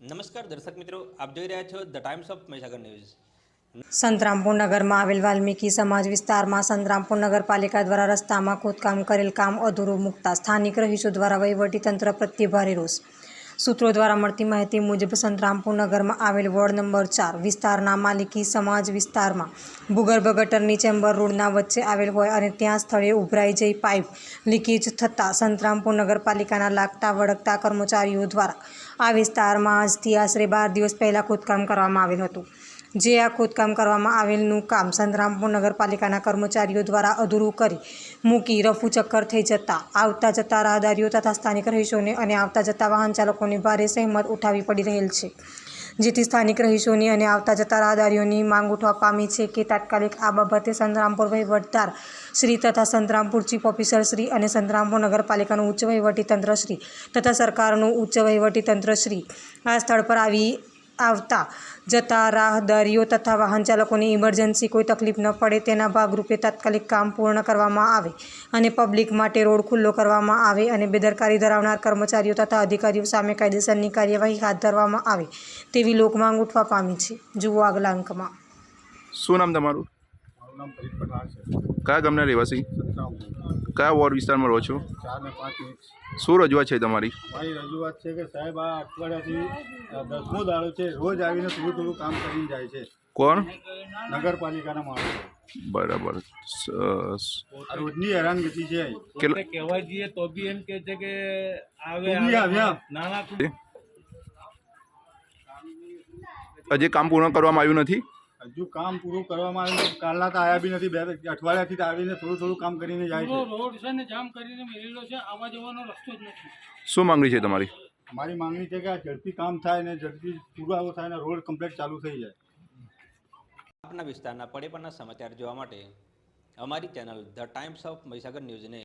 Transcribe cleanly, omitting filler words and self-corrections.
નમસ્કાર દર્શક મિત્રો, આપ જોઈ રહ્યા છો the Times of Mahisagar news. Santrampur નગરમાં આવેલ વાલ્મીકી સમાજ વિસ્તારમાં સંતરામપુર નગરપાલિકા દ્વારા રસ્તામાં ખોદકામ કરેલ કામ અધૂરું મૂકતા સ્થાનિક રહીશો દ્વારા વહીવટીતંત્ર પ્રત્યે ભારે રોષ। સૂત્રો દ્વારા મળતી માહિતી મુજબ સંતરામપુર નગરમાં આવેલ વોર્ડ નંબર 4 વિસ્તારના માલિકી સમાજ વિસ્તારમાં ભૂગર્ભ ગટરની ચેમ્બર રોડના વચ્ચે આવેલ હોય અને ત્યાં સ્થળે ઉભરાઈ જઈ પાઇપ લીકેજ થતાં સંતરામપુર નગરપાલિકાના લાગતા વળગતા કર્મચારીઓ દ્વારા આ વિસ્તારમાં આજથી આશરે 12 દિવસ પહેલાં ખોદકામ કરવામાં આવેલ હતું। જે આ ખોદકામ કરવામાં આવેલનું કામ સંતરામપુર નગરપાલિકાના કર્મચારીઓ દ્વારા અધૂરું કરી મૂકી રફુ ચક્કર થઈ જતા આવતા જતા રાહદારીઓ તથા સ્થાનિક રહીશોને અને આવતા જતા વાહન ચાલકોને ભારે સહેમત ઉઠાવી પડી રહેલ છે, જેથી સ્થાનિક રહીશોની અને આવતા જતા રાહદારીઓની માંગ ઉઠવા પામી છે કે તાત્કાલિક આ બાબતે સંતરામપુર વહીવટદાર શ્રી તથા સંતરામપુર ચીફ ઓફિસર શ્રી અને સંતરામપુર નગરપાલિકાનું ઉચ્ચ વહીવટીતંત્ર શ્રી તથા સરકારનું ઉચ્ચ વહીવટીતંત્ર શ્રી આ સ્થળ પર આવતા જતા રાહદારીઓ તથા વાહન ચાલકોને ઇમરજન્સી કોઈ તકલીફ ન પડે તેના ભાગરૂપે તાત્કાલિક કામ પૂર્ણ કરવામાં આવે અને પબ્લિક માટે રોડ ખુલ્લો કરવામાં આવે અને બેદરકારી ધરાવનાર કર્મચારીઓ તથા અધિકારીઓ સામે કાયદેસરની કાર્યવાહી હાથ ધરવામાં આવે તેવી લોકમાંગ ઉઠવા પામી છે। જુઓ આગલા અંકમાં। શું નામ તમારું? મારું નામ ફરીદ પઠાણ છે। કયા ગામના રહેવાસી? સંતરામપુર કયા વોર્ડ વિસ્તારમાં રહો છો? 4 ને 5 મિનિટ। શું રજૂઆત છે તમારી? મારી રજૂઆત છે કે સાહેબ આ અઠવાડિયાથી 10મો દાડો છે, રોજ આવીને થોડું કામ કરીને જાય છે કોણ? નગરપાલિકાના માણસો। બરાબર। આ રોજની હેરાનગતિ છે। કેટલા કહેવા જઈએ તો બી એમ કે છે કે આવે તો બી આવ્યા। નાના હજી કામ પૂર્ણ કરવામાં આવ્યું નથી? હજુ કામ પૂરું કરવામાં આવ્યું, કાલના તો આવ્યા બી નથી, 2 અઠવાડિયાથી તો આવીને થોડું કામ કરીને જાય છે। રોડ છે ને જામ કરીને મેલેલો છે, આવવા જવાનો રસ્તો જ નથી। શું માંગણી છે તમારી? મારી માંગણી છે કે આ ઝડપી કામ થાય ને ઝડપી પૂરો થાય ને રોડ કમ્પ્લીટ ચાલુ થઈ જાય। આપના વિસ્તારના પડે પણના સમાચાર જોવા માટે અમારી channel the Times of Mahisagar ન્યૂઝને